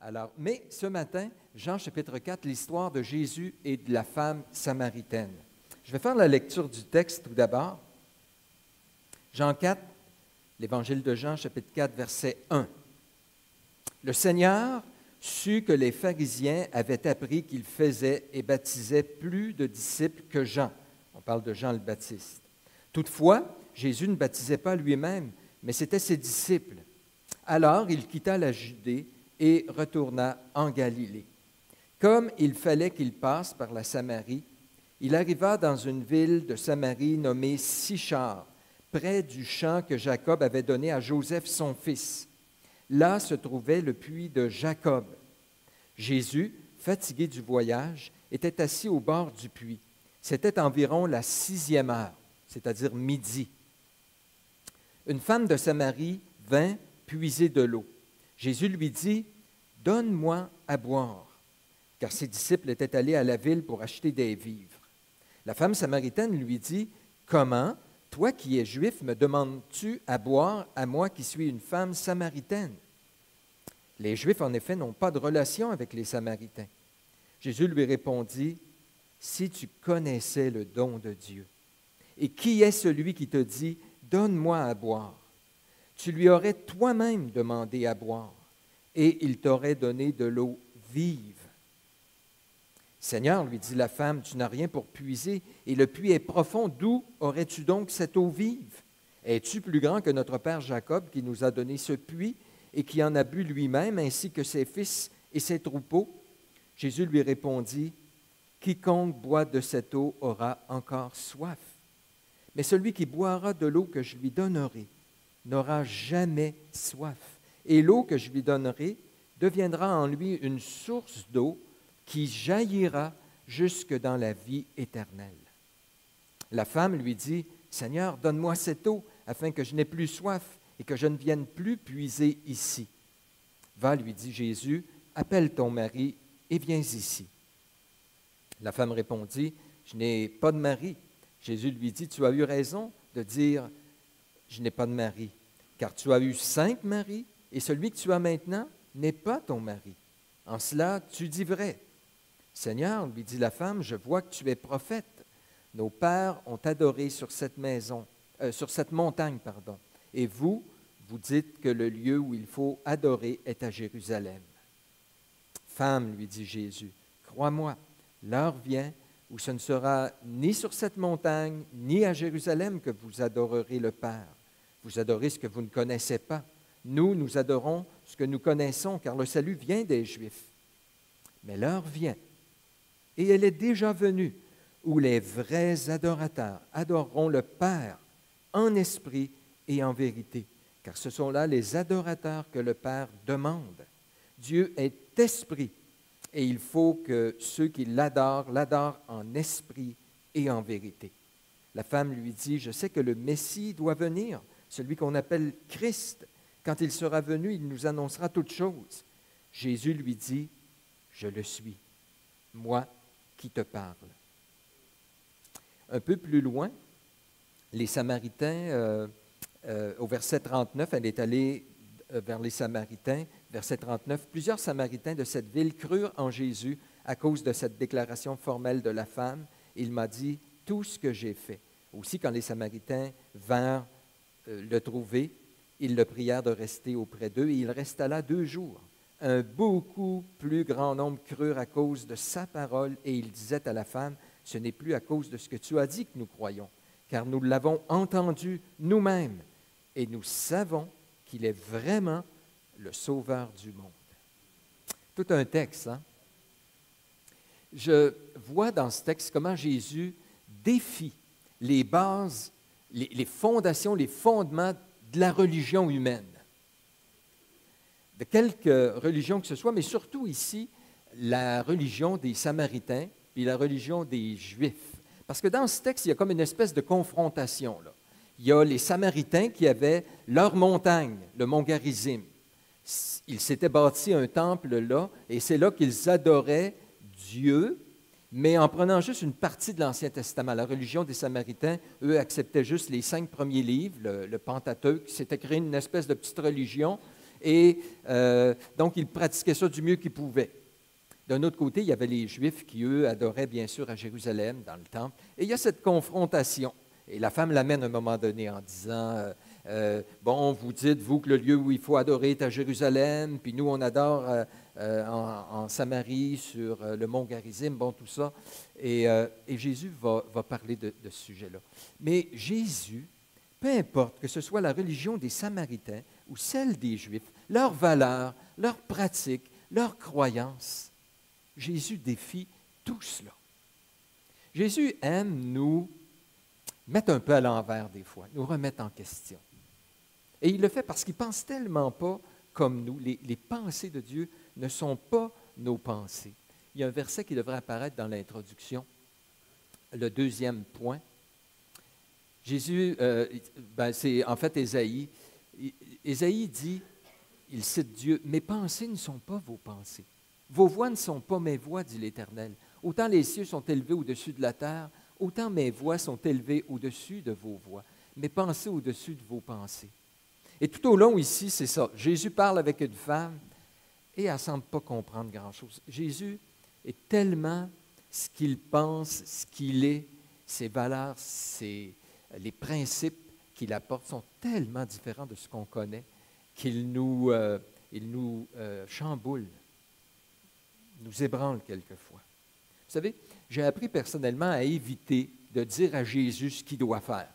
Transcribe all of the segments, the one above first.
Alors, mais ce matin, Jean chapitre 4, l'histoire de Jésus et de la femme samaritaine. Je vais faire la lecture du texte tout d'abord. Jean 4, l'Évangile de Jean, chapitre 4, verset 1. Le Seigneur sut que les pharisiens avaient appris qu'il faisait et baptisait plus de disciples que Jean. On parle de Jean le Baptiste. Toutefois, Jésus ne baptisait pas lui-même, mais c'était ses disciples. Alors, il quitta la Judée et retourna en Galilée. Comme il fallait qu'il passe par la Samarie, il arriva dans une ville de Samarie nommée Sichar, près du champ que Jacob avait donné à Joseph son fils. Là se trouvait le puits de Jacob. Jésus, fatigué du voyage, était assis au bord du puits. C'était environ la 6e heure, c'est-à-dire midi. Une femme de Samarie vint puiser de l'eau. Jésus lui dit, « Donne-moi à boire », car ses disciples étaient allés à la ville pour acheter des vivres. La femme samaritaine lui dit, « Comment, toi qui es juif, me demandes-tu à boire à moi qui suis une femme samaritaine? » Les Juifs, en effet, n'ont pas de relation avec les Samaritains. Jésus lui répondit, « Si tu connaissais le don de Dieu, et qui est celui qui te dit, « Donne-moi à boire », tu lui aurais toi-même demandé à boire, et il t'aurait donné de l'eau vive. « Seigneur, lui dit la femme, tu n'as rien pour puiser, et le puits est profond. D'où aurais-tu donc cette eau vive? Es-tu plus grand que notre père Jacob qui nous a donné ce puits et qui en a bu lui-même, ainsi que ses fils et ses troupeaux? » Jésus lui répondit, « Quiconque boit de cette eau aura encore soif. Mais celui qui boira de l'eau que je lui donnerai n'aura jamais soif. Et l'eau que je lui donnerai deviendra en lui une source d'eau qui jaillira jusque dans la vie éternelle. » La femme lui dit, « Seigneur, donne-moi cette eau, afin que je n'ai plus soif et que je ne vienne plus puiser ici. » « Va, lui dit Jésus, appelle ton mari et viens ici. » La femme répondit, « Je n'ai pas de mari. » Jésus lui dit, « Tu as eu raison de dire, je n'ai pas de mari, car tu as eu 5 maris, et celui que tu as maintenant n'est pas ton mari. En cela, tu dis vrai. » « Seigneur, lui dit la femme, je vois que tu es prophète. Nos pères ont adoré sur cette montagne, et vous dites que le lieu où il faut adorer est à Jérusalem. » « Femme, lui dit Jésus, crois-moi, l'heure vient où ce ne sera ni sur cette montagne, ni à Jérusalem que vous adorerez le Père. Vous adorez ce que vous ne connaissez pas. Nous adorons ce que nous connaissons, car le salut vient des Juifs. Mais l'heure vient, et elle est déjà venue, où les vrais adorateurs adoreront le Père en esprit et en vérité, car ce sont là les adorateurs que le Père demande. Dieu est esprit, et il faut que ceux qui l'adorent en esprit et en vérité. La femme lui dit, « Je sais que le Messie doit venir, celui qu'on appelle Christ. Quand il sera venu, il nous annoncera toutes choses. » Jésus lui dit, « Je le suis, moi qui te parle. » Un peu plus loin, les Samaritains, au verset 39, elle est allée vers les Samaritains, verset 39, plusieurs Samaritains de cette ville crurent en Jésus à cause de cette déclaration formelle de la femme. Il m'a dit tout ce que j'ai fait. Aussi, quand les Samaritains vinrent le trouver, ils le prièrent de rester auprès d'eux, et il resta là 2 jours. Un beaucoup plus grand nombre crurent à cause de sa parole, et il disait à la femme, « Ce n'est plus à cause de ce que tu as dit que nous croyons, car nous l'avons entendu nous-mêmes, et nous savons qu'il est vraiment le Sauveur du monde. » Tout un texte, hein? Je vois dans ce texte comment Jésus défie les bases, les fondations, les fondements de la religion humaine. De quelque religion que ce soit, mais surtout ici, la religion des Samaritains et la religion des Juifs. Parce que dans ce texte, il y a comme une espèce de confrontation, là. Il y a les Samaritains qui avaient leur montagne, le mont Garizim. Ils s'étaient bâtis un temple là, et c'est là qu'ils adoraient Dieu, mais en prenant juste une partie de l'Ancien Testament. La religion des Samaritains, eux, acceptaient juste les 5 premiers livres, le Pentateuque. S'était créé une espèce de petite religion Et donc, ils pratiquaient ça du mieux qu'ils pouvaient. D'un autre côté, il y avait les Juifs qui, eux, adoraient bien sûr à Jérusalem, dans le temple. Et il y a cette confrontation. Et la femme l'amène à un moment donné en disant, bon, vous dites, vous, que le lieu où il faut adorer est à Jérusalem, puis nous, on adore en Samarie, sur le mont Garizim, bon, tout ça. Et Jésus va parler de ce sujet-là. Mais Jésus, peu importe que ce soit la religion des Samaritains ou celle des Juifs, leurs valeurs, leurs pratiques, leurs croyances, Jésus défie tout cela. Jésus aime nous mettre un peu à l'envers des fois, nous remettre en question. Et il le fait parce qu'il ne pense tellement pas comme nous. Les pensées de Dieu ne sont pas nos pensées. Il y a un verset qui devrait apparaître dans l'introduction, le deuxième point. Jésus, c'est en fait Ésaïe. Ésaïe dit, il cite Dieu, « Mes pensées ne sont pas vos pensées. Vos voix ne sont pas mes voix, dit l'Éternel. Autant les cieux sont élevés au-dessus de la terre, autant mes voix sont élevées au-dessus de vos voix, mes pensées au-dessus de vos pensées. » Et tout au long ici, c'est ça. Jésus parle avec une femme et elle ne semble pas comprendre grand-chose. Jésus est tellement ce qu'il pense, ce qu'il est, ses valeurs, les principes qu'il apporte sont tellement différents de ce qu'on connaît qu'il nous chamboule, nous ébranle quelquefois. Vous savez, j'ai appris personnellement à éviter de dire à Jésus ce qu'il doit faire.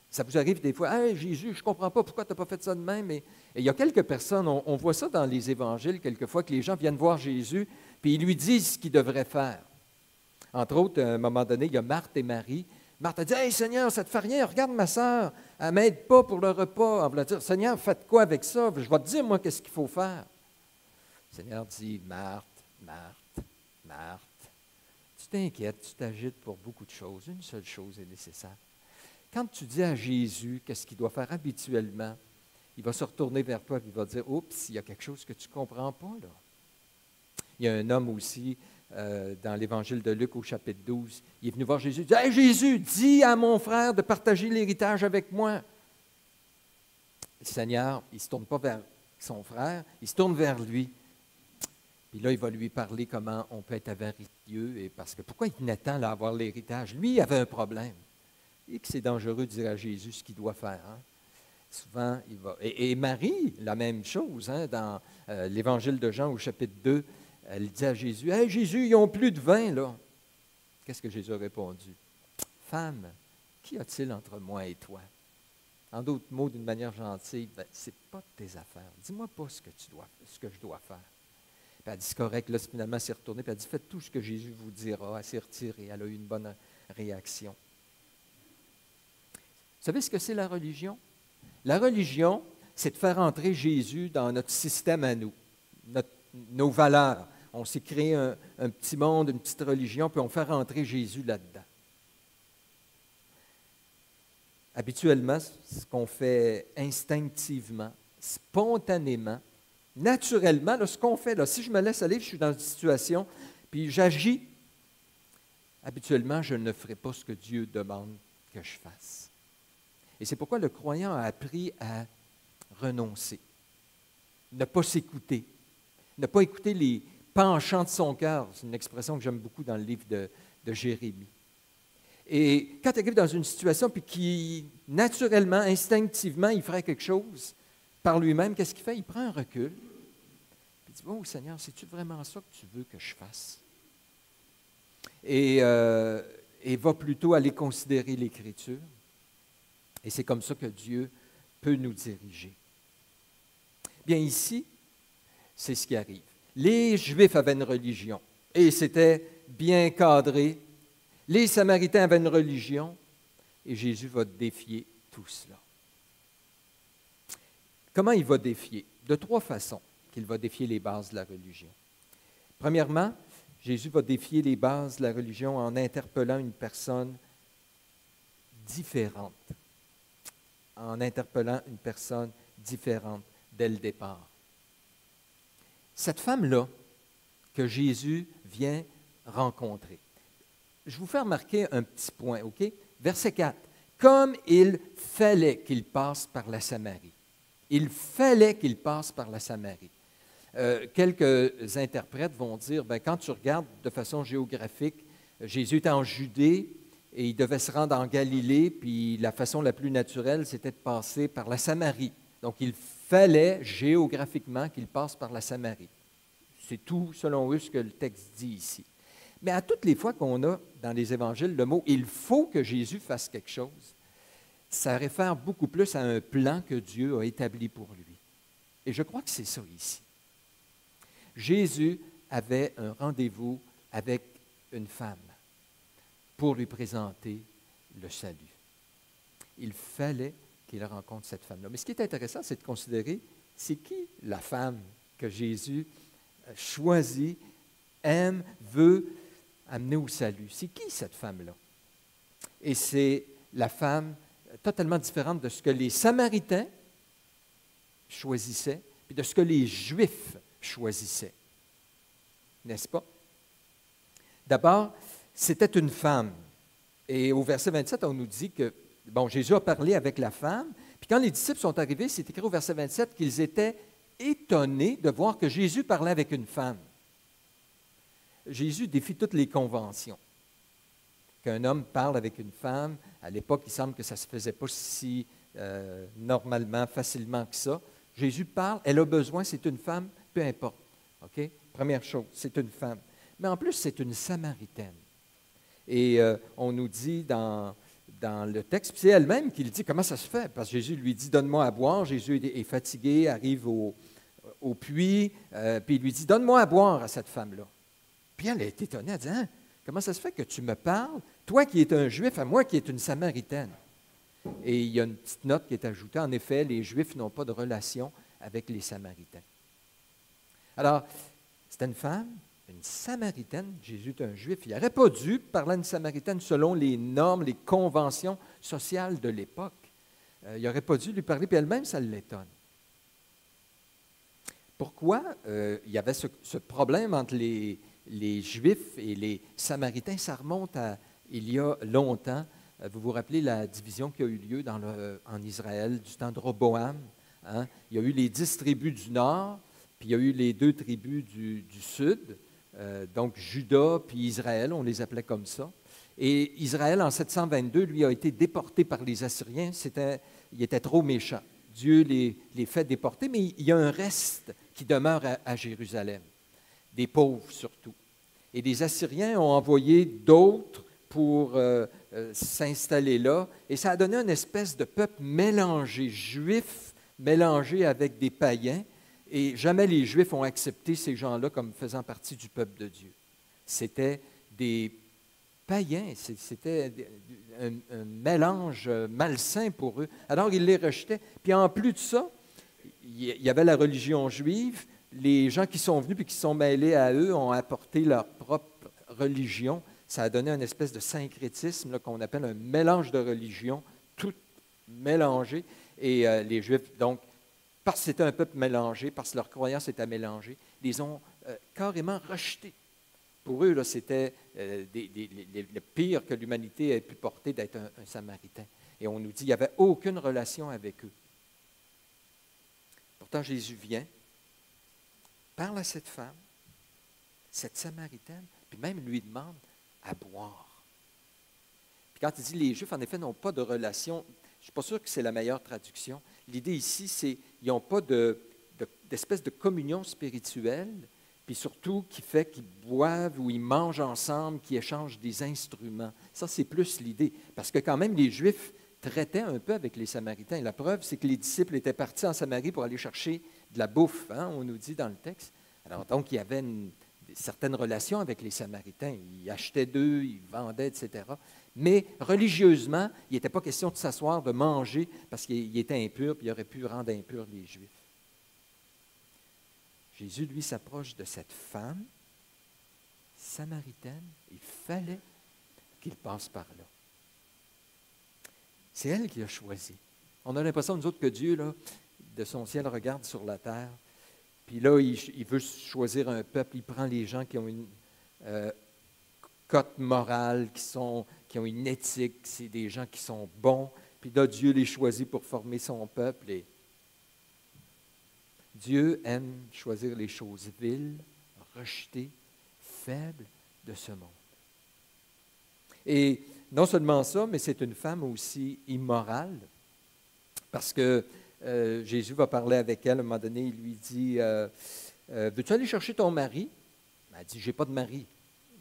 Ça vous arrive des fois, « Hey, Jésus, je ne comprends pas pourquoi tu n'as pas fait ça de même. » Et il y a quelques personnes, on voit ça dans les évangiles quelquefois, que les gens viennent voir Jésus, puis ils lui disent ce qu'il devrait faire. Entre autres, à un moment donné, il y a Marthe et Marie. Marthe a dit, « Hey Seigneur, ça ne te fait rien, regarde ma sœur, elle ne m'aide pas pour le repas. » Elle va dire, « Seigneur, faites quoi avec ça? Je vais te dire, moi, qu'est-ce qu'il faut faire. » Le Seigneur dit, « Marthe, Marthe, Marthe, tu t'inquiètes, tu t'agites pour beaucoup de choses. Une seule chose est nécessaire. » Quand tu dis à Jésus qu'est-ce qu'il doit faire habituellement, il va se retourner vers toi et il va dire, « Oups, il y a quelque chose que tu ne comprends pas, là. » Il y a un homme aussi, dans l'Évangile de Luc au chapitre 12, il est venu voir Jésus, il dit, « Hey Jésus, dis à mon frère de partager l'héritage avec moi. » Le Seigneur, il ne se tourne pas vers son frère, il se tourne vers lui. Puis là, il va lui parler comment on peut être avaricieux, et parce que pourquoi il tenait tant à avoir l'héritage? Lui, il avait un problème. Et que c'est dangereux de dire à Jésus ce qu'il doit faire. Hein? Souvent, il va. Et Marie, la même chose, hein, dans l'Évangile de Jean au chapitre 2, elle dit à Jésus, « Hey Jésus, ils n'ont plus de vin, là. » Qu'est-ce que Jésus a répondu? « Femme, qu'y a-t-il entre moi et toi? » En d'autres mots, d'une manière gentille, ce n'est pas de tes affaires. Dis-moi pas ce que je dois faire. Puis elle dit, c'est correct, là, finalement, elle s'est retournée, puis elle dit, faites tout ce que Jésus vous dira. Elle s'est retirée, elle a eu une bonne réaction. Vous savez ce que c'est la religion? La religion, c'est de faire entrer Jésus dans notre système à nous, nos valeurs. On s'est créé un petit monde, une petite religion, puis on fait rentrer Jésus là-dedans. Habituellement, ce qu'on fait instinctivement, spontanément, naturellement, là, ce qu'on fait, là, si je me laisse aller, je suis dans une situation, puis j'agis, habituellement, je ne ferai pas ce que Dieu demande que je fasse. Et c'est pourquoi le croyant a appris à renoncer, ne pas s'écouter, ne pas écouter les penchants de son cœur. C'est une expression que j'aime beaucoup dans le livre de Jérémie. Et quand tu arrives dans une situation, puis qui, naturellement, instinctivement, il ferait quelque chose par lui-même, qu'est-ce qu'il fait? Il prend un recul, puis il dit, « Oh Seigneur, c'est-tu vraiment ça que tu veux que je fasse? » Et va plutôt aller considérer l'Écriture. Et c'est comme ça que Dieu peut nous diriger. Bien ici, c'est ce qui arrive. Les Juifs avaient une religion et c'était bien cadré. Les Samaritains avaient une religion et Jésus va défier tout cela. Comment il va défier? De trois façons qu'il va défier les bases de la religion. Premièrement, Jésus va défier les bases de la religion en interpellant une personne différente. En interpellant une personne différente dès le départ. Cette femme-là que Jésus vient rencontrer. Je vous fais remarquer un petit point, OK? Verset 4. « Comme il fallait qu'il passe par la Samarie. » Il fallait qu'il passe par la Samarie. Quelques interprètes vont dire, ben, quand tu regardes de façon géographique, Jésus était en Judée et il devait se rendre en Galilée, puis la façon la plus naturelle, c'était de passer par la Samarie. Donc, il fallait géographiquement qu'il passe par la Samarie. C'est tout, selon eux, ce que le texte dit ici. Mais à toutes les fois qu'on a dans les évangiles le mot « il faut que Jésus fasse quelque chose », ça réfère beaucoup plus à un plan que Dieu a établi pour lui. Et je crois que c'est ça ici. Jésus avait un rendez-vous avec une femme pour lui présenter le salut. Il fallait qu'il rencontre cette femme-là. Mais ce qui est intéressant, c'est de considérer, c'est qui la femme que Jésus choisit, aime, veut amener au salut. C'est qui cette femme-là? Et c'est la femme totalement différente de ce que les Samaritains choisissaient, puis de ce que les Juifs choisissaient. N'est-ce pas? D'abord, c'était une femme. Et au verset 27, on nous dit que, bon, Jésus a parlé avec la femme, puis quand les disciples sont arrivés, c'est écrit au verset 27 qu'ils étaient étonnés de voir que Jésus parlait avec une femme. Jésus défie toutes les conventions. Qu'un homme parle avec une femme, à l'époque, il semble que ça ne se faisait pas si normalement, facilement que ça. Jésus parle, elle a besoin, c'est une femme, peu importe. OK? Première chose, c'est une femme. Mais en plus, c'est une Samaritaine. Et on nous dit dans le texte, puis c'est elle-même qui le dit, comment ça se fait? Parce que Jésus lui dit, donne-moi à boire. Jésus est fatigué, arrive au puits, puis il lui dit, donne-moi à boire à cette femme-là. Puis elle est étonnée, elle dit, hein, comment ça se fait que tu me parles, toi qui es un Juif, à moi qui est une Samaritaine? Et il y a une petite note qui est ajoutée, en effet, les Juifs n'ont pas de relation avec les Samaritains. Alors, c'était une femme, une Samaritaine, Jésus est un Juif, il n'aurait pas dû parler à une Samaritaine selon les normes, les conventions sociales de l'époque. Il n'aurait pas dû lui parler, puis elle-même, ça l'étonne. Pourquoi il y avait ce problème entre les Juifs et les Samaritains? Ça remonte à il y a longtemps. Vous vous rappelez la division qui a eu lieu en Israël du temps de Roboam? Hein? Il y a eu les 10 tribus du nord, puis il y a eu les 2 tribus du sud, donc Juda puis Israël, on les appelait comme ça. Et Israël, en 722, lui, a été déporté par les Assyriens. Il était trop méchant. Dieu les fait déporter, mais il y a un reste qui demeure à Jérusalem, des pauvres surtout. Et les Assyriens ont envoyé d'autres pour s'installer là, et ça a donné une espèce de peuple mélangé, juif mélangé avec des païens, et jamais les Juifs ont accepté ces gens-là comme faisant partie du peuple de Dieu. C'était des païens, c'était un mélange malsain pour eux. Alors ils les rejetaient. Puis en plus de ça, il y avait la religion juive. Les gens qui sont venus et qui sont mêlés à eux ont apporté leur propre religion. Ça a donné une espèce de syncrétisme là, qu'on appelle un mélange de religions, tout mélangé. Et les Juifs, donc, parce que c'était un peuple mélangé, parce que leur croyance était mélangée, les ont carrément rejetés. Pour eux, là, c'était le pire que l'humanité ait pu porter d'être un Samaritain. Et on nous dit qu'il n'y avait aucune relation avec eux. Pourtant, Jésus vient, parle à cette femme, cette Samaritaine, puis même lui demande à boire. Puis quand il dit les Juifs, en effet, n'ont pas de relation, je ne suis pas sûr que c'est la meilleure traduction. L'idée ici, c'est qu'ils n'ont pas d'espèce de communion spirituelle, puis surtout qui fait qu'ils boivent ou ils mangent ensemble, qu'ils échangent des instruments. Ça, c'est plus l'idée. Parce que quand même, les Juifs traitaient un peu avec les Samaritains. La preuve, c'est que les disciples étaient partis en Samarie pour aller chercher de la bouffe, hein, on nous dit dans le texte. Alors donc, il y avait certaines relations avec les Samaritains. Ils achetaient d'eux, ils vendaient, etc. Mais religieusement, il n'était pas question de s'asseoir, de manger, parce qu'il était impur, puis il aurait pu rendre impurs les Juifs. Jésus, lui, s'approche de cette femme samaritaine. Il fallait qu'il passe par là. C'est elle qui a choisi. On a l'impression, nous autres, que Dieu, là, de son ciel, regarde sur la terre. Puis là, il veut choisir un peuple. Il prend les gens qui ont une cote morale, qui ont une éthique. C'est des gens qui sont bons. Puis là, Dieu les choisit pour former son peuple. Et Dieu aime choisir les choses viles, rejetées, faibles de ce monde. Et non seulement ça, mais c'est une femme aussi immorale, parce que Jésus va parler avec elle, à un moment donné, il lui dit, veux-tu aller chercher ton mari? Elle dit, j'ai pas de mari.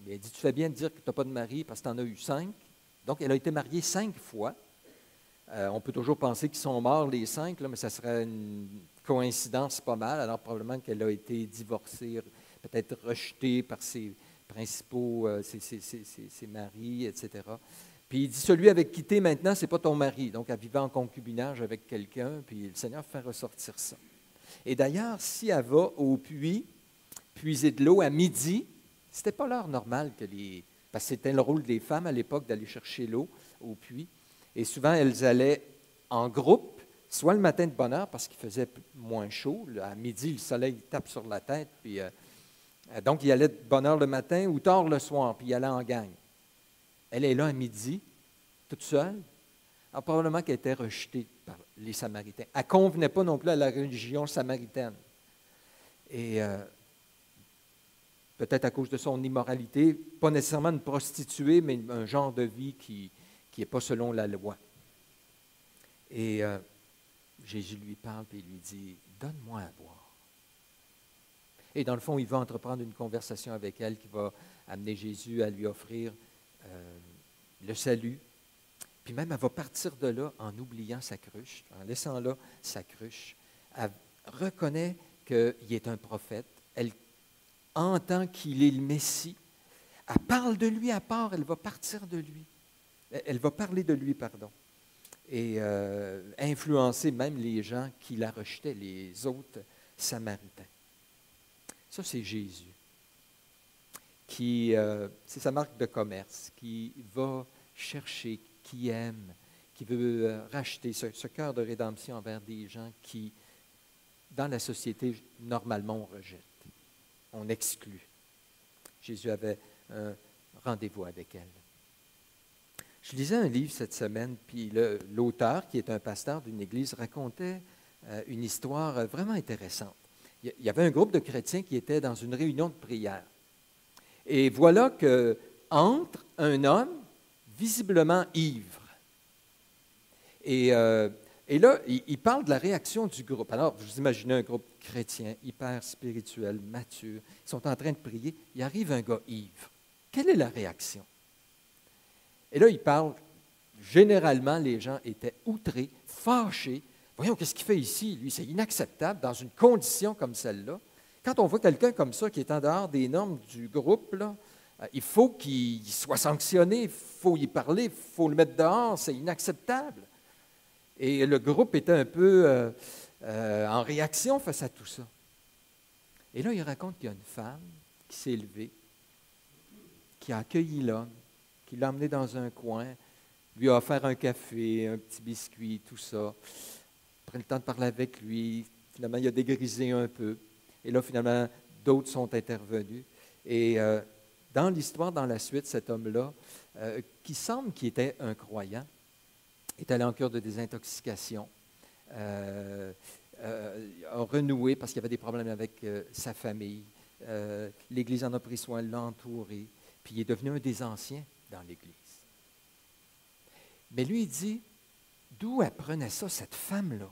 Il dit, tu fais bien de dire que tu n'as pas de mari parce que tu en as eu 5. Donc, elle a été mariée 5 fois. On peut toujours penser qu'ils sont morts les 5, là, mais ça serait une coïncidence pas mal. Alors, probablement qu'elle a été divorcée, peut-être rejetée par ses principaux, ses maris, etc. Puis il dit, celui avec qui tu es maintenant, ce n'est pas ton mari. Donc, elle vivait en concubinage avec quelqu'un, puis le Seigneur fait ressortir ça. Et d'ailleurs, si elle va au puits, puiser de l'eau à midi, ce n'était pas l'heure normale parce que c'était le rôle des femmes à l'époque d'aller chercher l'eau au puits. Et souvent, elles allaient en groupe, soit le matin de bonne heure parce qu'il faisait moins chaud. À midi, le soleil tape sur la tête. Puis, donc, il allait de bonne heure le matin ou tard le soir, puis il allait en gang. Elle est là à midi, toute seule. Alors, probablement qu'elle était rejetée par les Samaritains. Elle ne convenait pas non plus à la religion samaritaine. Et peut-être à cause de son immoralité, pas nécessairement une prostituée, mais un genre de vie qui n'est pas selon la loi. Et Jésus lui parle et lui dit, « Donne-moi à boire. » Et dans le fond, il va entreprendre une conversation avec elle qui va amener Jésus à lui offrir le salut. Puis même, elle va partir de là en oubliant sa cruche, en laissant là sa cruche. Elle reconnaît qu'il est un prophète. Elle entend qu'il est le Messie. Elle parle de lui à part, elle va partir de lui. Elle va parler de lui, pardon. Et influencer même les gens qui la rejetaient, les autres Samaritains. Ça, c'est Jésus, c'est sa marque de commerce, qui va chercher, qui aime, qui veut racheter ce cœur de rédemption envers des gens qui, dans la société, normalement, on rejette, on exclut. Jésus avait un rendez-vous avec elle. Je lisais un livre cette semaine, puis l'auteur, qui est un pasteur d'une église, racontait une histoire vraiment intéressante. Il y avait un groupe de chrétiens qui était dans une réunion de prière. Et voilà qu'entre un homme visiblement ivre. Et là, il parle de la réaction du groupe. Alors, vous imaginez un groupe chrétien, hyper spirituel, mature. Ils sont en train de prier. Il arrive un gars ivre. Quelle est la réaction? Et là, il parle, généralement, les gens étaient outrés, fâchés. Voyons, qu'est-ce qu'il fait ici? Lui, c'est inacceptable dans une condition comme celle-là. Quand on voit quelqu'un comme ça qui est en dehors des normes du groupe, là, il faut qu'il soit sanctionné, il faut y parler, il faut le mettre dehors, c'est inacceptable. Et le groupe était un peu en réaction face à tout ça. Et là, il raconte qu'il y a une femme qui s'est levée, qui a accueilli l'homme, qui l'a emmené dans un coin, lui a offert un café, un petit biscuit, tout ça. Pris le temps de parler avec lui. Finalement, il a dégrisé un peu. Et là, finalement, d'autres sont intervenus. Et dans l'histoire, dans la suite, cet homme-là, qui semble qu'il était un croyant, est allé en cure de désintoxication, a renoué parce qu'il y avait des problèmes avec sa famille. L'Église en a pris soin, l'a entouré, puis il est devenu un des anciens dans l'Église. Mais lui, il dit, d'où elle prenait ça, cette femme-là?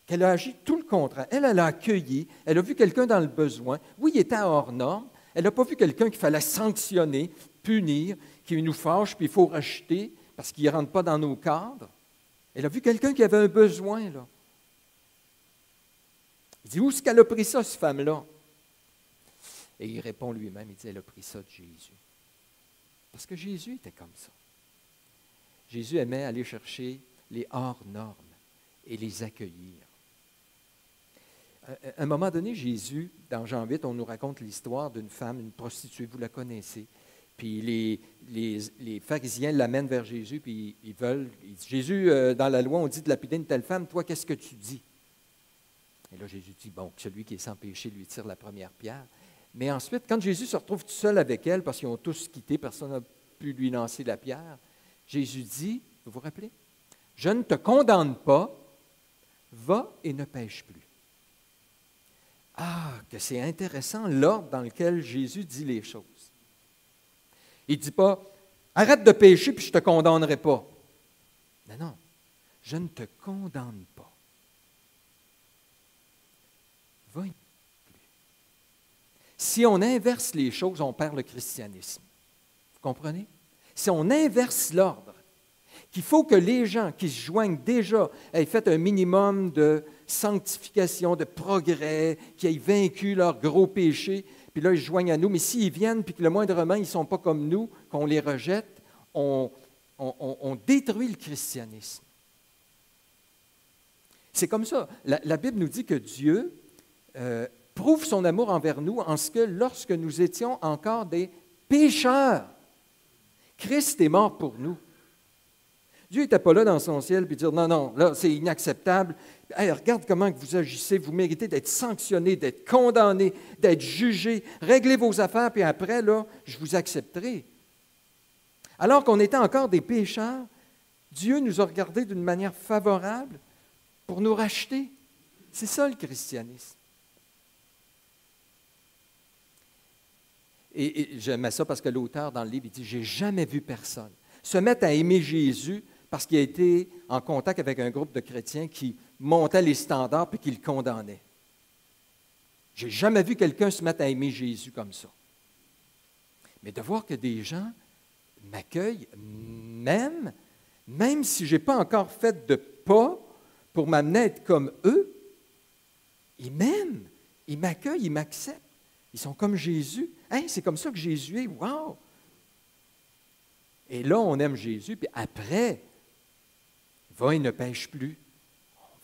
Qu'elle a agi tout le contraire. Elle a accueilli, elle a vu quelqu'un dans le besoin. Oui, il était hors norme. Elle n'a pas vu quelqu'un qu'il fallait sanctionner, punir, qui nous fâche, puis il faut racheter parce qu'il ne rentre pas dans nos cadres. Elle a vu quelqu'un qui avait un besoin, là. Il dit, où est-ce qu'elle a pris ça, cette femme-là? Et il répond lui-même, il dit, elle a pris ça de Jésus. Parce que Jésus était comme ça. Jésus aimait aller chercher les hors normes et les accueillir. À un moment donné, Jésus, dans Jean 8, on nous raconte l'histoire d'une femme, une prostituée, vous la connaissez. Puis les pharisiens l'amènent vers Jésus, puis ils disent, Jésus, dans la loi, on dit de lapider une telle femme, toi, qu'est-ce que tu dis? Et là, Jésus dit, bon, que celui qui est sans péché lui tire la première pierre. Mais ensuite, quand Jésus se retrouve tout seul avec elle, parce qu'ils ont tous quitté, personne n'a pu lui lancer la pierre, Jésus dit, vous vous rappelez, je ne te condamne pas, va et ne pêche plus. que c'est intéressant l'ordre dans lequel Jésus dit les choses. Il ne dit pas « Arrête de pécher, puis je ne te condamnerai pas. » Non, non, je ne te condamne pas. Va y. Si on inverse les choses, on perd le christianisme. Vous comprenez? Si on inverse l'ordre, qu'il faut que les gens qui se joignent déjà aient fait un minimum de sanctification, de progrès, qui aient vaincu leurs gros péchés, puis là, ils se joignent à nous. Mais s'ils viennent, puis que le moindrement, ils ne sont pas comme nous, qu'on les rejette, on détruit le christianisme. C'est comme ça. La Bible nous dit que Dieu prouve son amour envers nous en ce que lorsque nous étions encore des pécheurs, Christ est mort pour nous. Dieu n'était pas là dans son ciel puis dire non, non, là c'est inacceptable. Hey, regarde comment que vous agissez, vous méritez d'être sanctionné, d'être condamné, d'être jugé. Réglez vos affaires, puis après, là, je vous accepterai. Alors qu'on était encore des pécheurs, Dieu nous a regardés d'une manière favorable pour nous racheter. C'est ça le christianisme. Et j'aimais ça parce que l'auteur dans le livre, il dit « J'ai jamais vu personne se mettre à aimer Jésus parce qu'il a été en contact avec un groupe de chrétiens qui montait les standards puis qui le condamnait. J'ai jamais vu quelqu'un se mettre à aimer Jésus comme ça. Mais de voir que des gens m'accueillent, même si je n'ai pas encore fait de pas pour m'amener à être comme eux, ils m'aiment, ils m'accueillent, ils m'acceptent. Ils sont comme Jésus. Hey, c'est comme ça que Jésus est. Wow! Et là, on aime Jésus, puis après, va et ne pêche plus.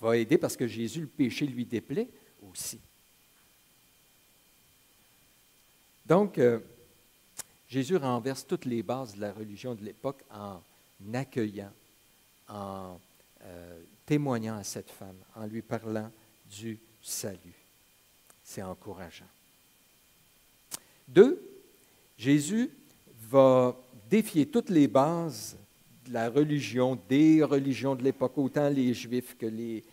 On va aider parce que Jésus, le péché lui déplaît aussi. Donc, Jésus renverse toutes les bases de la religion de l'époque en accueillant, en témoignant à cette femme, en lui parlant du salut. C'est encourageant. 2, Jésus va défier toutes les bases de la religion, des religions de l'époque, autant les Juifs que les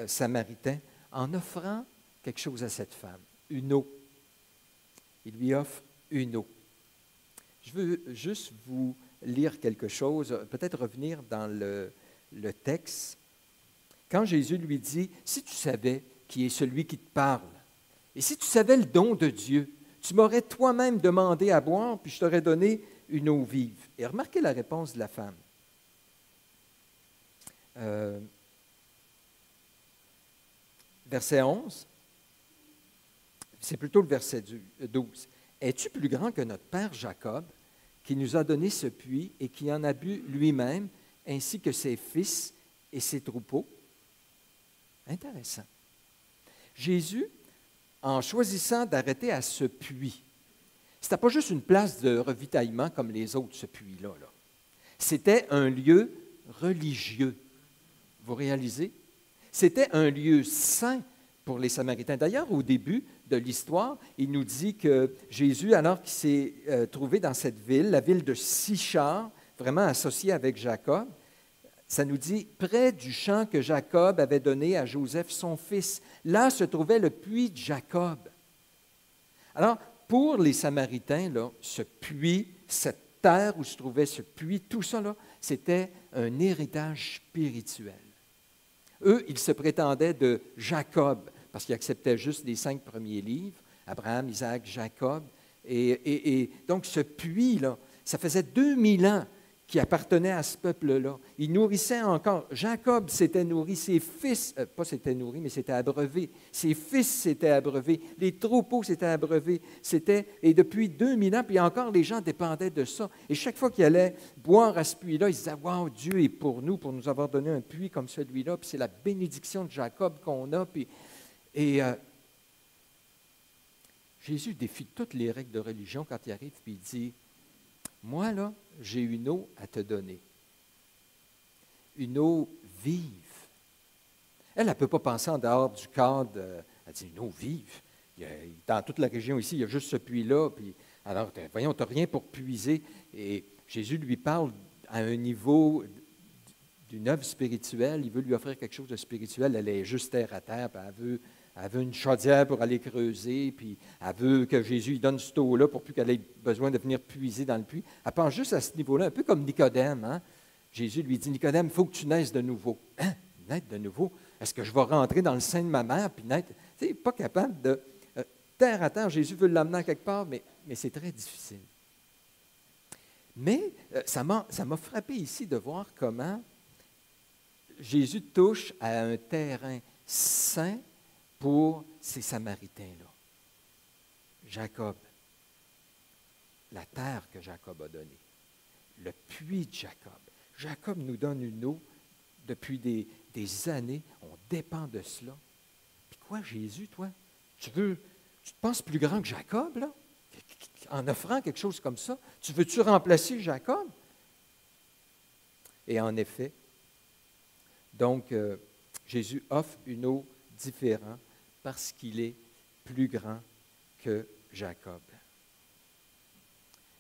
Samaritains, en offrant quelque chose à cette femme, une eau. Il lui offre une eau. Je veux juste vous lire quelque chose, peut-être revenir dans le texte. Quand Jésus lui dit, « Si tu savais qui est celui qui te parle, et si tu savais le don de Dieu, tu m'aurais toi-même demandé à boire, puis je t'aurais donné une eau vive. » Et remarquez la réponse de la femme. Verset 11, c'est plutôt le verset 12. « Es-tu plus grand que notre père Jacob, qui nous a donné ce puits et qui en a bu lui-même, ainsi que ses fils et ses troupeaux? » Intéressant. Jésus, en choisissant d'arrêter à ce puits, ce n'était pas juste une place de ravitaillement comme les autres, ce puits-là. Là. C'était un lieu religieux. Vous réalisez? C'était un lieu saint pour les Samaritains. D'ailleurs, au début de l'histoire, il nous dit que Jésus, alors qu'il s'est trouvé dans cette ville, la ville de Sichar, vraiment associée avec Jacob, ça nous dit, près du champ que Jacob avait donné à Joseph, son fils. Là se trouvait le puits de Jacob. Alors, pour les Samaritains, là, ce puits, cette terre où se trouvait ce puits, tout ça, là, c'était un héritage spirituel. Eux, ils se prétendaient de Jacob, parce qu'ils acceptaient juste les 5 premiers livres, Abraham, Isaac, Jacob. Et donc, ce puits-là, ça faisait 2000 ans qui appartenait à ce peuple-là. Il nourrissait encore. Jacob s'était nourri, ses fils, pas s'était nourri, mais s'était abreuvé. Ses fils s'étaient abreuvés, les troupeaux s'étaient abreuvés. Et depuis 2000 ans, puis encore, les gens dépendaient de ça. Et chaque fois qu'ils allaient boire à ce puits-là, ils disaient, « Wow, Dieu est pour nous avoir donné un puits comme celui-là. » Puis c'est la bénédiction de Jacob qu'on a. Jésus défie toutes les règles de religion quand il arrive, puis il dit, « Moi, là, j'ai une eau à te donner. Une eau vive. » Elle ne peut pas penser en dehors du cadre. Elle dit, « Une eau vive. » Dans toute la région ici, il y a juste ce puits-là. Puis, alors, voyons, tu n'as rien pour puiser. Et Jésus lui parle à un niveau d'une œuvre spirituelle. Il veut lui offrir quelque chose de spirituel. Elle est juste terre à terre. Puis elle veut elle veut une chaudière pour aller creuser, puis elle veut que Jésus lui donne cette eau-là pour plus qu'elle ait besoin de venir puiser dans le puits. Elle pense juste à ce niveau-là, un peu comme Nicodème. Hein? Jésus lui dit, Nicodème, il faut que tu naisses de nouveau. Hein? Naître de nouveau? Est-ce que je vais rentrer dans le sein de ma mère puis naître? Tu sais, pas capable de... terre à terre, Jésus veut l'amener à quelque part, mais c'est très difficile. Mais ça m'a frappé ici de voir comment Jésus touche à un terrain sain pour ces Samaritains-là. Jacob, la terre que Jacob a donnée, le puits de Jacob. Jacob nous donne une eau depuis des années, on dépend de cela. Puis quoi, Jésus, toi, tu te penses plus grand que Jacob, là? En offrant quelque chose comme ça, veux-tu remplacer Jacob? Et en effet, donc, Jésus offre une eau différente parce qu'il est plus grand que Jacob.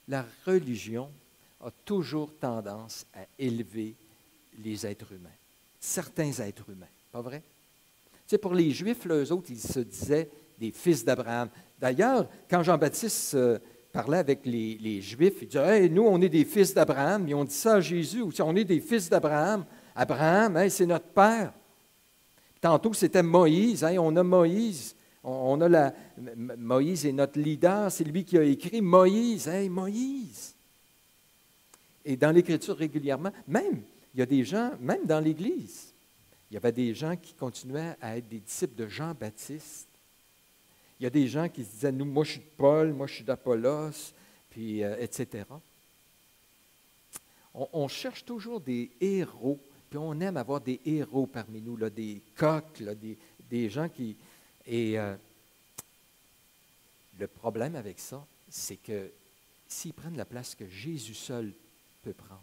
La religion a toujours tendance à élever les êtres humains, certains êtres humains, pas vrai? Tu sais, pour les Juifs, là, eux autres, ils se disaient des fils d'Abraham. D'ailleurs, quand Jean-Baptiste parlait avec les Juifs, il disait, hey, nous, on est des fils d'Abraham. Ils ont dit ça à Jésus, on est des fils d'Abraham. Abraham, hey, c'est notre père. Tantôt, c'était Moïse. Hey, on a Moïse. Moïse est notre leader. C'est lui qui a écrit Moïse. Hey, Moïse. Et dans l'Écriture, régulièrement, même, il y a des gens, même dans l'Église, il y avait des gens qui continuaient à être des disciples de Jean-Baptiste. Il y a des gens qui se disaient, nous, moi, je suis de Paul, moi, je suis d'Apollos, puis etc. On cherche toujours des héros, puis on aime avoir des héros parmi nous, là, des coqs, là, des gens qui... Et le problème avec ça, c'est que s'ils prennent la place que Jésus seul peut prendre,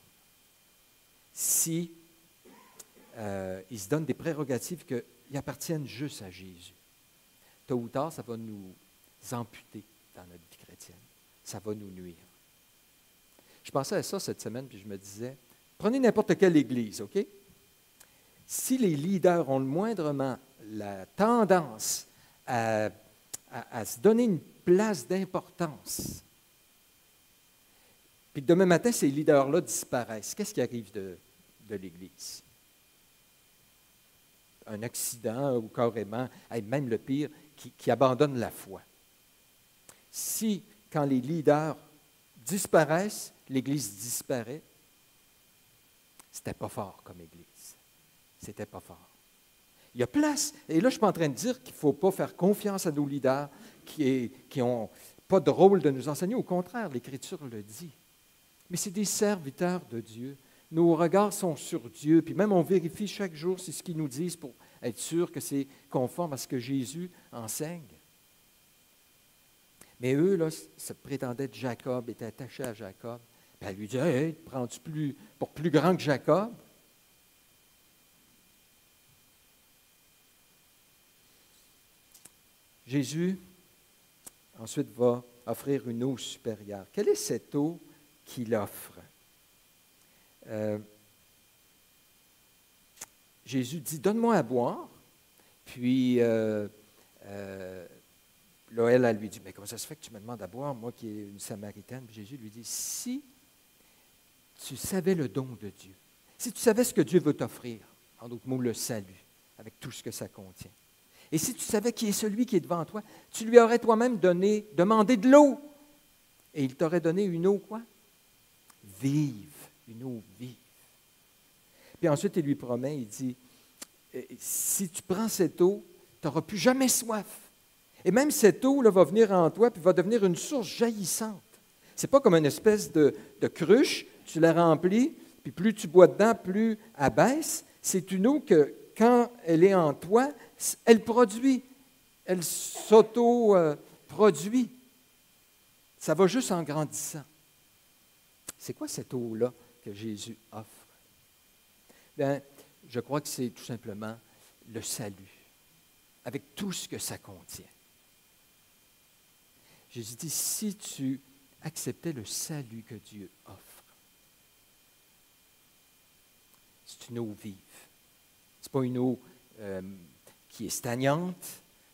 si ils se donnent des prérogatives qui appartiennent juste à Jésus, tôt ou tard, ça va nous amputer dans notre vie chrétienne. Ça va nous nuire. Je pensais à ça cette semaine, puis je me disais, prenez n'importe quelle église, OK? Si les leaders ont le moindrement la tendance à se donner une place d'importance, puis demain matin, ces leaders-là disparaissent, qu'est-ce qui arrive de l'Église? Un accident ou carrément, même le pire, qui abandonne la foi. Si, quand les leaders disparaissent, l'Église disparaît, c'était pas fort comme Église. C'était pas fort. Il y a place, et là je ne suis pas en train de dire qu'il ne faut pas faire confiance à nos leaders qui n'ont pas de rôle de nous enseigner. Au contraire, l'Écriture le dit. Mais c'est des serviteurs de Dieu. Nos regards sont sur Dieu, puis même on vérifie chaque jour si ce qu'ils nous disent pour être sûr que c'est conforme à ce que Jésus enseigne. Mais eux, là, se prétendaient être Jacob, étaient attachés à Jacob. Puis elle lui dit, hey, prends-tu pour plus grand que Jacob? Jésus, ensuite, va offrir une eau supérieure. Quelle est cette eau qu'il offre? Jésus dit, donne-moi à boire. Puis, là, elle lui dit, mais comment ça se fait que tu me demandes à boire, moi qui est une Samaritaine? Puis Jésus lui dit, si tu savais le don de Dieu, si tu savais ce que Dieu veut t'offrir, en d'autres mots, le salut, avec tout ce que ça contient, et si tu savais qui est celui qui est devant toi, tu lui aurais toi-même demandé de l'eau. Et il t'aurait donné une eau, quoi? Vive, une eau vive. Puis ensuite, il lui promet, il dit, si tu prends cette eau, tu n'auras plus jamais soif. Et même cette eau là, va venir en toi, puis va devenir une source jaillissante. Ce n'est pas comme une espèce de cruche, tu la remplis, puis plus tu bois dedans, plus elle baisse. C'est une eau que, quand elle est en toi, elle produit, elle s'auto-produit. Ça va juste en grandissant. C'est quoi cette eau-là que Jésus offre? Bien, je crois que c'est tout simplement le salut, avec tout ce que ça contient. Jésus dit, si tu acceptais le salut que Dieu offre, c'est une eau vive. Ce n'est pas une eau qui est stagnante,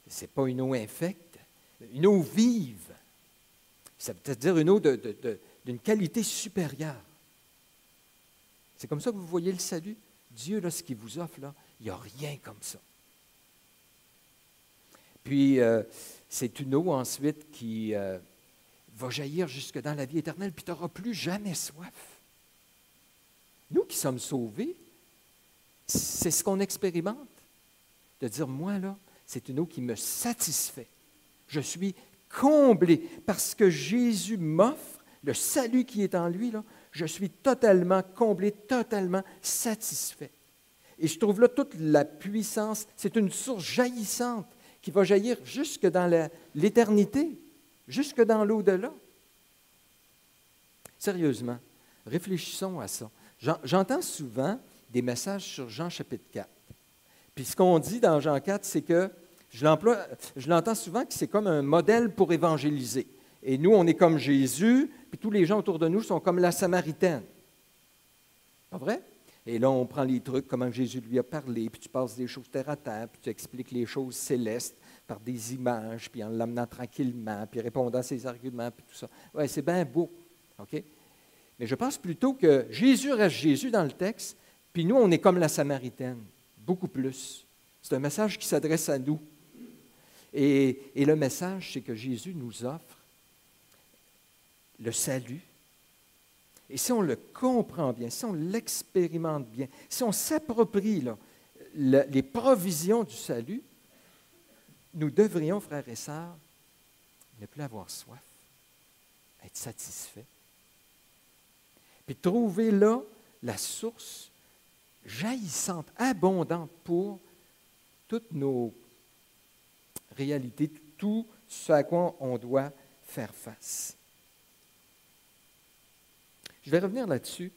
Ce n'est pas une eau infecte, une eau vive. Ça veut dire une eau d'une qualité supérieure. C'est comme ça que vous voyez le salut. Dieu, là, ce qu'il vous offre, là, il n'y a rien comme ça. Puis, c'est une eau ensuite qui va jaillir jusque dans la vie éternelle, puis tu n'auras plus jamais soif. Nous qui sommes sauvés, c'est ce qu'on expérimente. De dire, moi, là, c'est une eau qui me satisfait. Je suis comblé parce que Jésus m'offre le salut qui est en lui, là. Je suis totalement comblé, totalement satisfait. Et je trouve là toute la puissance, c'est une source jaillissante qui va jaillir jusque dans l'éternité, jusque dans l'au-delà. Sérieusement, réfléchissons à ça. J'entends souvent des messages sur Jean chapitre 4. Puis ce qu'on dit dans Jean 4, c'est que, je l'entends souvent que c'est comme un modèle pour évangéliser. Et nous, on est comme Jésus, puis tous les gens autour de nous sont comme la Samaritaine. Pas vrai? Et là, on prend les trucs, comment Jésus lui a parlé, puis tu passes des choses terre à terre, puis tu expliques les choses célestes par des images, puis en l'amenant tranquillement, puis répondant à ses arguments, puis tout ça. Oui, c'est bien beau. OK? Mais je pense plutôt que Jésus reste Jésus dans le texte, puis nous, on est comme la Samaritaine, beaucoup plus. C'est un message qui s'adresse à nous. Et le message, c'est que Jésus nous offre le salut. Et si on le comprend bien, si on l'expérimente bien, si on s'approprie les provisions du salut, nous devrions, frères et sœurs, ne plus avoir soif, être satisfaits. Puis trouver là la source jaillissante, abondante pour toutes nos réalités, tout ce à quoi on doit faire face. Je vais revenir là-dessus,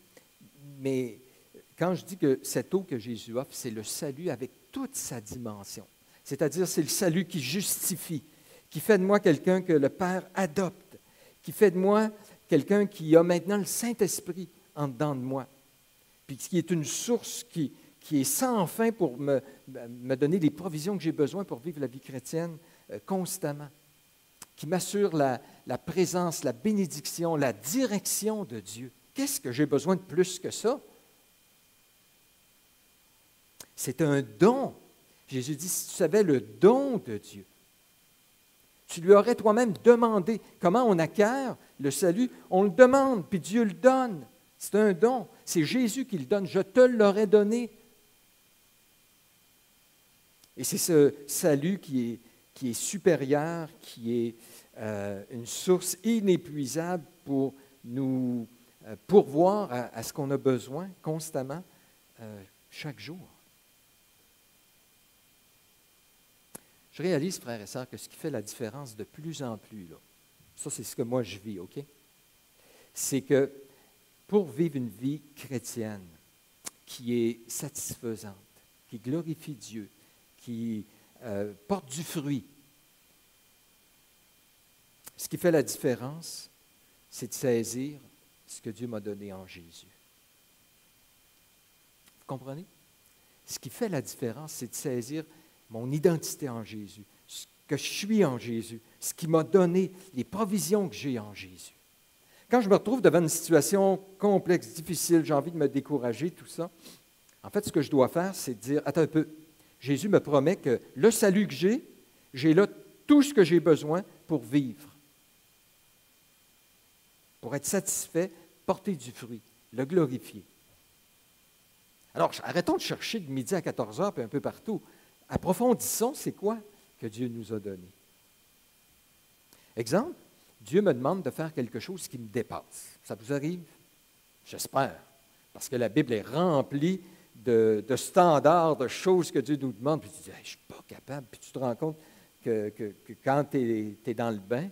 mais quand je dis que cette eau que Jésus offre, c'est le salut avec toute sa dimension. C'est-à-dire, c'est le salut qui justifie, qui fait de moi quelqu'un que le Père adopte, qui fait de moi quelqu'un qui a maintenant le Saint-Esprit en dedans de moi, puis qui est une source qui est sans fin pour me donner les provisions que j'ai besoin pour vivre la vie chrétienne constamment, qui m'assure la présence, la bénédiction, la direction de Dieu. Qu'est-ce que j'ai besoin de plus que ça? C'est un don. Jésus dit, si tu savais le don de Dieu, tu lui aurais toi-même demandé. Comment on acquiert le salut? On le demande, puis Dieu le donne. C'est un don. C'est Jésus qui le donne. Je te l'aurais donné. Et c'est ce salut qui est supérieur, qui est une source inépuisable pour nous pourvoir à ce qu'on a besoin constamment, chaque jour. Je réalise, frères et sœurs, que ce qui fait la différence de plus en plus, là, ça c'est ce que moi je vis, OK? C'est que pour vivre une vie chrétienne qui est satisfaisante, qui glorifie Dieu, qui porte du fruit, ce qui fait la différence, c'est de saisir ce que Dieu m'a donné en Jésus. Vous comprenez? Ce qui fait la différence, c'est de saisir mon identité en Jésus, ce que je suis en Jésus, ce qui m'a donné, les provisions que j'ai en Jésus. Quand je me retrouve devant une situation complexe, difficile, j'ai envie de me décourager, tout ça, en fait, ce que je dois faire, c'est de dire, attends un peu, Jésus me promet que le salut que j'ai là tout ce que j'ai besoin pour vivre, pour être satisfait, porter du fruit, le glorifier. Alors, arrêtons de chercher de midi à 14 heures, puis un peu partout. Approfondissons, c'est quoi que Dieu nous a donné. Exemple, Dieu me demande de faire quelque chose qui me dépasse. Ça vous arrive? J'espère, parce que la Bible est remplie de standards, de choses que Dieu nous demande, puis tu dis, hey, je ne suis pas capable, puis tu te rends compte que quand tu es dans le bain,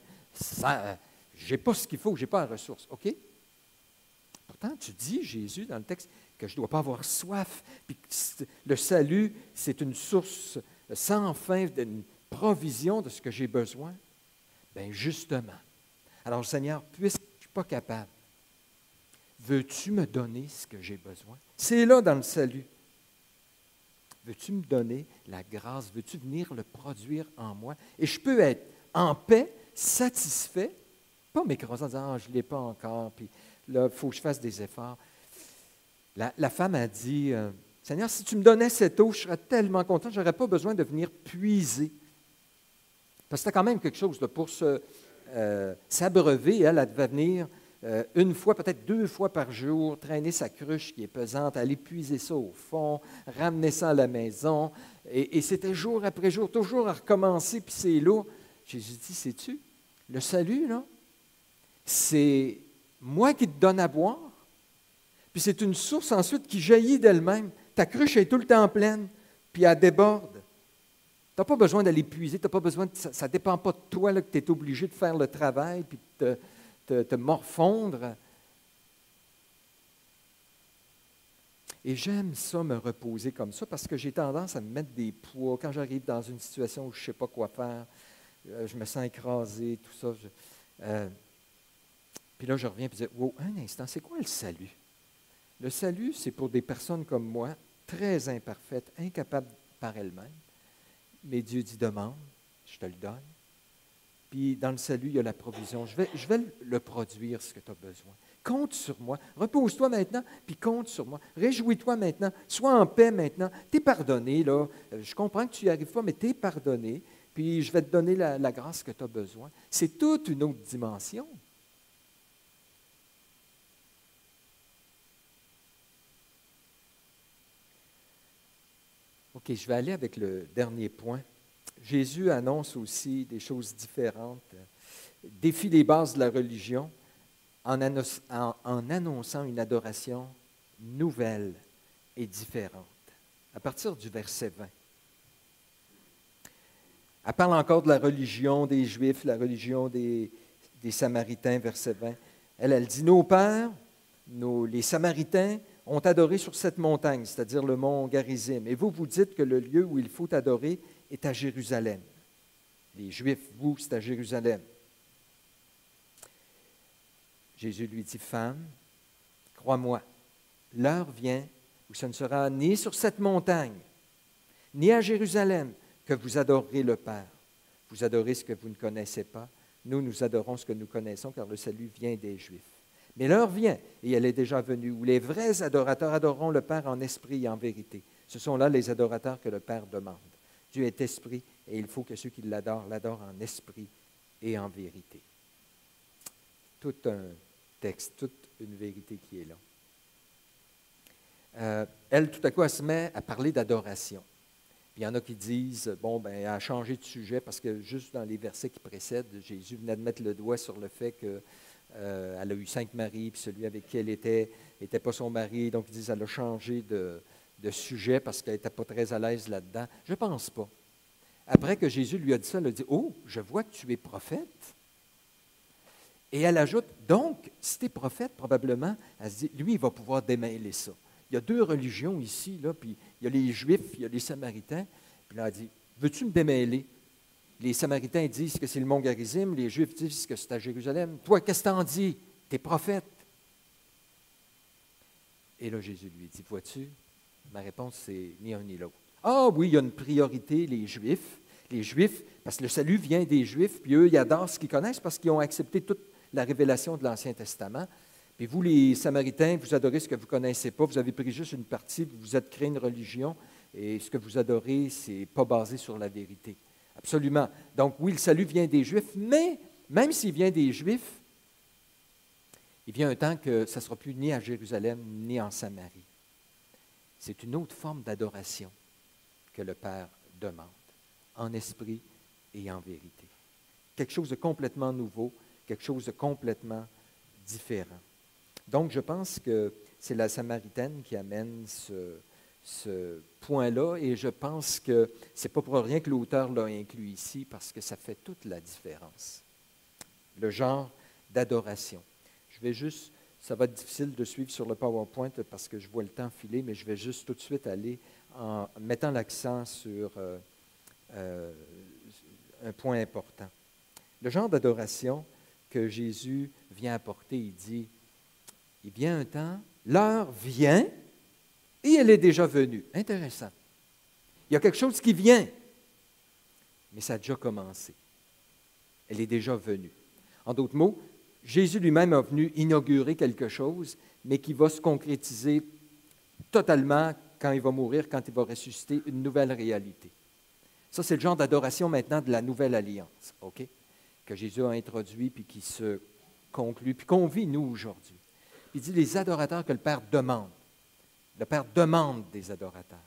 je n'ai pas ce qu'il faut, je n'ai pas la ressource. OK? Pourtant, tu dis, Jésus, dans le texte, que je ne dois pas avoir soif, puis que le salut, c'est une source sans fin, d'une provision de ce que j'ai besoin. Bien, justement. Alors, Seigneur, puisque je ne suis pas capable, veux-tu me donner ce que j'ai besoin? C'est là dans le salut. veux-tu me donner la grâce? Veux-tu venir le produire en moi? Et je peux être en paix, satisfait, pas m'écraser en disant, ah, je ne l'ai pas encore, puis là, il faut que je fasse des efforts. La femme a dit, Seigneur, si tu me donnais cette eau, je serais tellement content, je n'aurais pas besoin de venir puiser. Parce que c'était quand même quelque chose là, pour s'abreuver. Elle devait venir une fois, peut-être 2 fois par jour, traîner sa cruche qui est pesante, aller puiser ça au fond, ramener ça à la maison. Et c'était jour après jour, toujours à recommencer, puis c'est lourd. Jésus dit, sais-tu, le salut, là, c'est moi qui te donne à boire, puis c'est une source ensuite qui jaillit d'elle-même. Ta cruche est tout le temps pleine, puis elle déborde. Tu n'as pas besoin d'aller puiser, t'as pas besoin ça ne dépend pas de toi là, que tu es obligé de faire le travail, puis de te morfondre. Et j'aime ça, me reposer comme ça, parce que j'ai tendance à me mettre des poids. Quand j'arrive dans une situation où je ne sais pas quoi faire, je me sens écrasé, tout ça. Puis là, je reviens et je dis, wow, un instant, c'est quoi le salut? Le salut, c'est pour des personnes comme moi, très imparfaites, incapables par elles-mêmes. Mais Dieu dit, demande, je te le donne. Puis dans le salut, il y a la provision. Je vais le produire, ce que tu as besoin. Compte sur moi. Repose-toi maintenant, puis compte sur moi. Réjouis-toi maintenant. Sois en paix maintenant. Tu es pardonné, là. Je comprends que tu n'y arrives pas, mais tu es pardonné. Puis je vais te donner la grâce que tu as besoin. C'est toute une autre dimension. OK, je vais aller avec le dernier point. Jésus annonce aussi des choses différentes, défie les bases de la religion en annonçant une adoration nouvelle et différente. À partir du verset 20. Elle parle encore de la religion des Juifs, la religion des Samaritains, verset 20. Elle dit, nos pères, les Samaritains, ont adoré sur cette montagne, c'est-à-dire le mont Garizim. Et vous, vous dites que le lieu où il faut adorer est à Jérusalem. Les Juifs, vous, c'est à Jérusalem. Jésus lui dit, femme, crois-moi, l'heure vient où ce ne sera ni sur cette montagne, ni à Jérusalem que vous adorerez le Père. Vous adorez ce que vous ne connaissez pas. Nous adorons ce que nous connaissons, car le salut vient des Juifs. Mais l'heure vient, et elle est déjà venue, où les vrais adorateurs adoreront le Père en esprit et en vérité. Ce sont là les adorateurs que le Père demande. Dieu est esprit, et il faut que ceux qui l'adorent en esprit et en vérité. Tout un texte, toute une vérité qui est là. Elle, tout à coup, elle se met à parler d'adoration. Puis il y en a qui disent, elle a changé de sujet parce que juste dans les versets qui précèdent, Jésus venait de mettre le doigt sur le fait que elle a eu 5 maris, puis celui avec qui elle était n'était pas son mari. Donc, ils disent qu'elle a changé de sujet parce qu'elle n'était pas très à l'aise là-dedans. Je ne pense pas. Après que Jésus lui a dit ça, elle a dit, « Oh, je vois que tu es prophète. » Et elle ajoute, « Donc, si tu es prophète, probablement, elle se dit, lui, il va pouvoir démêler ça. Il y a 2 religions ici, là, puis il y a les Juifs, il y a les Samaritains. » Puis là, elle dit, « Veux-tu me démêler? » Les Samaritains disent que c'est le mont Garizim, les Juifs disent que c'est à Jérusalem. Toi, qu'est-ce que t'en dis? Tu es prophète. Et là, Jésus lui dit, vois-tu, ma réponse, c'est ni un ni l'autre. Ah oui, il y a une priorité, les Juifs, parce que le salut vient des Juifs, puis eux, ils adorent ce qu'ils connaissent parce qu'ils ont accepté toute la révélation de l'Ancien Testament. Puis vous, les Samaritains, vous adorez ce que vous ne connaissez pas, vous avez pris juste une partie, vous vous êtes créé une religion, et ce que vous adorez, ce n'est pas basé sur la vérité. Absolument. Donc oui, le salut vient des Juifs, mais même s'il vient des Juifs, il vient un temps que ça ne sera plus ni à Jérusalem, ni en Samarie. C'est une autre forme d'adoration que le Père demande, en esprit et en vérité. Quelque chose de complètement nouveau, quelque chose de complètement différent. Donc, je pense que c'est la Samaritaine qui amène ce point-là, et je pense que ce n'est pas pour rien que l'auteur l'a inclus ici, parce que ça fait toute la différence. Le genre d'adoration. Je vais juste, ça va être difficile de suivre sur le PowerPoint parce que je vois le temps filer, mais je vais juste tout de suite aller en mettant l'accent sur un point important. Le genre d'adoration que Jésus vient apporter, il dit, il vient un temps, l'heure vient, et elle est déjà venue. Intéressant. Il y a quelque chose qui vient, mais ça a déjà commencé. Elle est déjà venue. En d'autres mots, Jésus lui-même est venu inaugurer quelque chose, mais qui va se concrétiser totalement quand il va mourir, quand il va ressusciter, une nouvelle réalité. Ça, c'est le genre d'adoration maintenant de la nouvelle alliance, OK? Que Jésus a introduit, puis qui se conclut, puis qu'on vit, nous, aujourd'hui. Il dit les adorateurs que le Père demande. Le Père demande des adorateurs.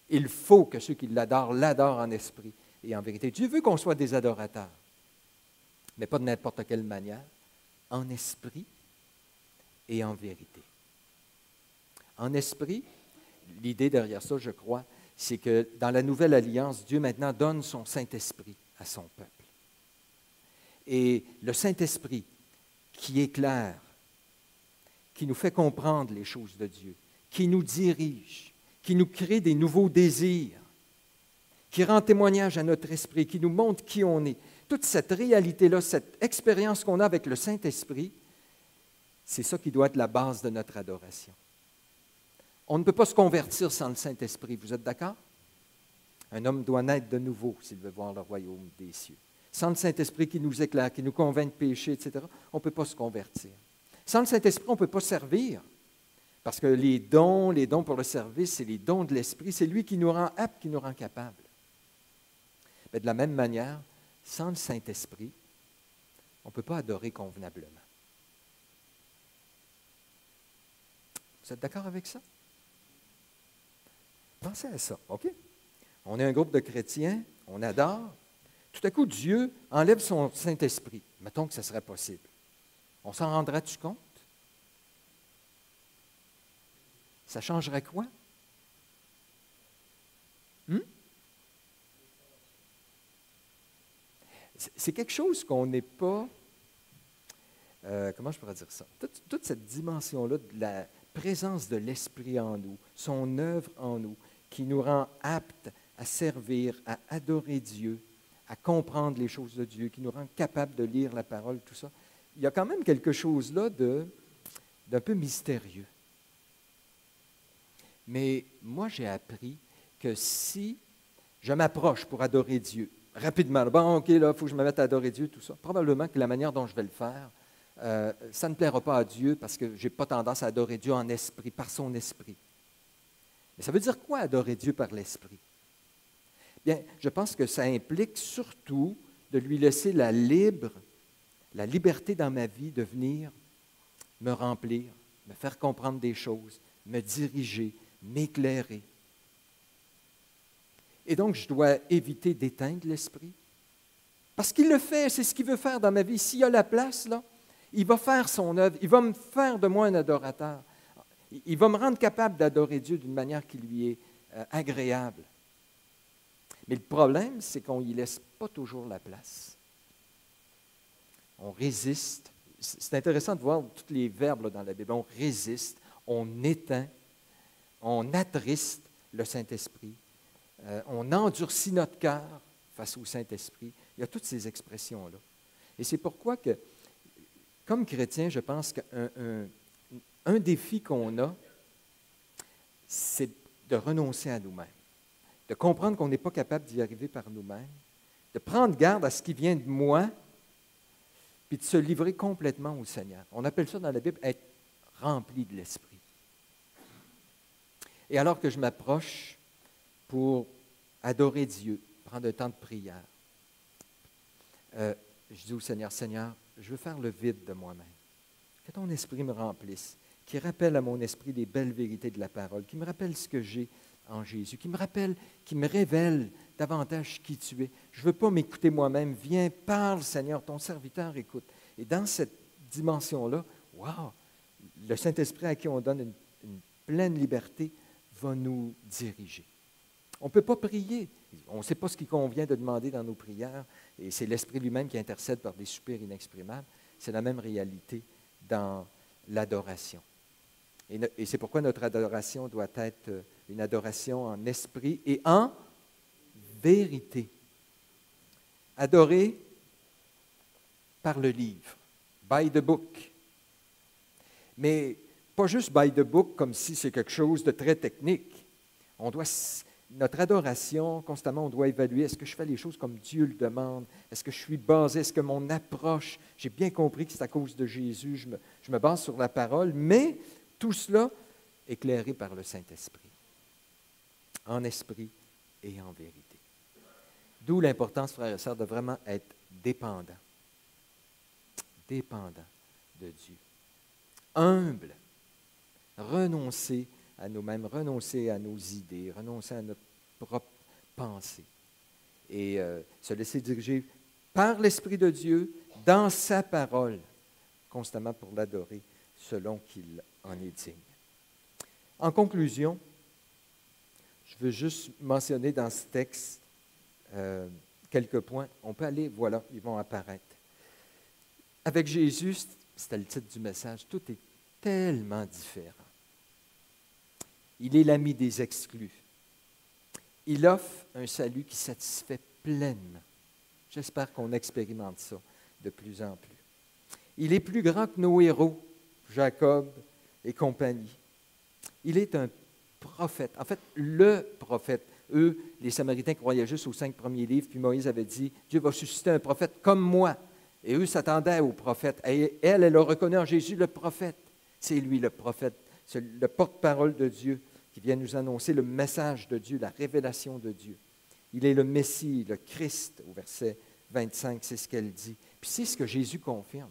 Il faut que ceux qui l'adorent en esprit et en vérité. Dieu veut qu'on soit des adorateurs, mais pas de n'importe quelle manière, en esprit et en vérité. En esprit, l'idée derrière ça, je crois, c'est que dans la nouvelle alliance, Dieu maintenant donne son Saint-Esprit à son peuple. Et le Saint-Esprit qui éclaire, qui nous fait comprendre les choses de Dieu, qui nous dirige, qui nous crée des nouveaux désirs, qui rend témoignage à notre esprit, qui nous montre qui on est. Toute cette réalité-là, cette expérience qu'on a avec le Saint-Esprit, c'est ça qui doit être la base de notre adoration. On ne peut pas se convertir sans le Saint-Esprit, vous êtes d'accord? Un homme doit naître de nouveau s'il veut voir le royaume des cieux. Sans le Saint-Esprit qui nous éclaire, qui nous convainc de péché, etc., on ne peut pas se convertir. Sans le Saint-Esprit, on ne peut pas servir. Parce que les dons pour le service, c'est les dons de l'Esprit. C'est lui qui nous rend aptes, qui nous rend capables. Mais de la même manière, sans le Saint-Esprit, on ne peut pas adorer convenablement. Vous êtes d'accord avec ça? Pensez à ça, OK? On est un groupe de chrétiens, on adore. Tout à coup, Dieu enlève son Saint-Esprit. Mettons que ce serait possible. On s'en rendra-tu compte? Ça changerait quoi? C'est quelque chose qu'on n'est pas... comment je pourrais dire ça? Toute cette dimension-là de la présence de l'Esprit en nous, son œuvre en nous, qui nous rend aptes à servir, à adorer Dieu, à comprendre les choses de Dieu, qui nous rend capables de lire la parole, tout ça. Il y a quand même quelque chose là d'un peu mystérieux. Mais moi, j'ai appris que si je m'approche pour adorer Dieu, rapidement, bon, OK, là, il faut que je me mette à adorer Dieu, tout ça, probablement que la manière dont je vais le faire, ça ne plaira pas à Dieu parce que je n'ai pas tendance à adorer Dieu en esprit, par son esprit. Mais ça veut dire quoi, adorer Dieu par l'esprit? Bien, je pense que ça implique surtout de lui laisser la liberté dans ma vie de venir me remplir, me faire comprendre des choses, me diriger, m'éclairer. Et donc, je dois éviter d'éteindre l'esprit. Parce qu'il le fait, c'est ce qu'il veut faire dans ma vie. S'il y a la place, là, il va faire son œuvre, il va me faire de moi un adorateur. Il va me rendre capable d'adorer Dieu d'une manière qui lui est agréable. Mais le problème, c'est qu'on n'y laisse pas toujours la place. On résiste. C'est intéressant de voir tous les verbes là, dans la Bible. On résiste, on éteint, on attriste le Saint-Esprit, on endurcit notre cœur face au Saint-Esprit. Il y a toutes ces expressions-là. Et c'est pourquoi que, comme chrétien, je pense qu'un défi qu'on a, c'est de renoncer à nous-mêmes, de comprendre qu'on n'est pas capable d'y arriver par nous-mêmes, de prendre garde à ce qui vient de moi, puis de se livrer complètement au Seigneur. On appelle ça dans la Bible être rempli de l'Esprit. Et alors que je m'approche pour adorer Dieu, prendre un temps de prière, je dis au Seigneur, Seigneur, je veux faire le vide de moi-même. Que ton esprit me remplisse, qui rappelle à mon esprit les belles vérités de la parole, qui me rappelle ce que j'ai en Jésus, qui me révèle davantage qui tu es. Je ne veux pas m'écouter moi-même. Viens, parle, Seigneur, ton serviteur écoute. Et dans cette dimension-là, wow, le Saint-Esprit à qui on donne une pleine liberté va nous diriger. On ne peut pas prier. On ne sait pas ce qu'il convient de demander dans nos prières, et c'est l'Esprit lui-même qui intercède par des soupirs inexprimables. C'est la même réalité dans l'adoration. Et c'est pourquoi notre adoration doit être une adoration en esprit et en vérité. Adorer par le livre, by the book. Mais pas juste by the book comme si c'est quelque chose de très technique. On doit notre adoration, constamment, on doit évaluer, est-ce que je fais les choses comme Dieu le demande? Est-ce que je suis basé? Est-ce que mon approche, j'ai bien compris que c'est à cause de Jésus, je me base sur la parole, mais tout cela éclairé par le Saint-Esprit, en esprit et en vérité. D'où l'importance, frères et sœurs, de vraiment être dépendant de Dieu. Humble, renoncer à nous-mêmes, renoncer à nos idées, renoncer à notre propre pensée et se laisser diriger par l'Esprit de Dieu dans sa parole, constamment pour l'adorer selon qu'il en est digne. En conclusion, je veux juste mentionner dans ce texte quelques points. On peut aller, voilà, ils vont apparaître. Avec Jésus, c'était le titre du message, tout est tellement différent. Il est l'ami des exclus. Il offre un salut qui satisfait pleinement. J'espère qu'on expérimente ça de plus en plus. Il est plus grand que nos héros, Jacob et compagnie. Il est un prophète, en fait, le prophète. Eux, les Samaritains croyaient juste aux 5 premiers livres, puis Moïse avait dit, Dieu va susciter un prophète comme moi. Et eux s'attendaient au prophète. Et elle a reconnu en Jésus le prophète. C'est lui le prophète, c'est le porte-parole de Dieu qui vient nous annoncer le message de Dieu, la révélation de Dieu. Il est le Messie, le Christ, au verset 25, c'est ce qu'elle dit. Puis c'est ce que Jésus confirme.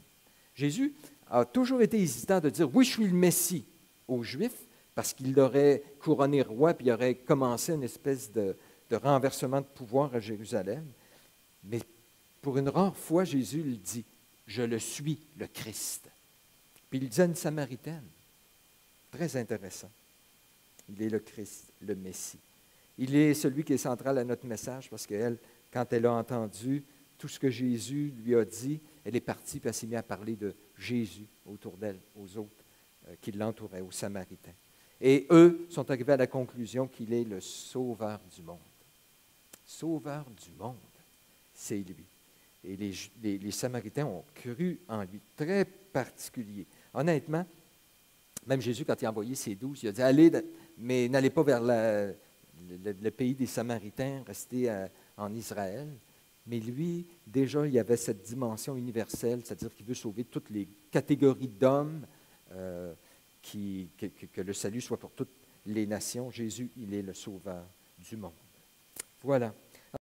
Jésus a toujours été hésitant de dire, oui, je suis le Messie aux Juifs, parce qu'il l'aurait couronné roi, puis il aurait commencé une espèce de renversement de pouvoir à Jérusalem. Mais pour une rare fois, Jésus lui dit, je le suis, le Christ. Puis il dit à une Samaritaine, très intéressant, il est le Christ, le Messie. Il est celui qui est central à notre message, parce qu'elle, quand elle a entendu tout ce que Jésus lui a dit, elle est partie, puis elle s'est mise à parler de Jésus autour d'elle, aux autres qui l'entouraient, aux Samaritains. Et eux sont arrivés à la conclusion qu'il est le sauveur du monde. Sauveur du monde, c'est lui. Et les Samaritains ont cru en lui, très particulier. Honnêtement, même Jésus, quand il a envoyé ses 12, il a dit, allez, mais n'allez pas vers le pays des Samaritains, restez en Israël. Mais lui, déjà, il y avait cette dimension universelle, c'est-à-dire qu'il veut sauver toutes les catégories d'hommes, que le salut soit pour toutes les nations. Jésus, il est le sauveur du monde. Voilà.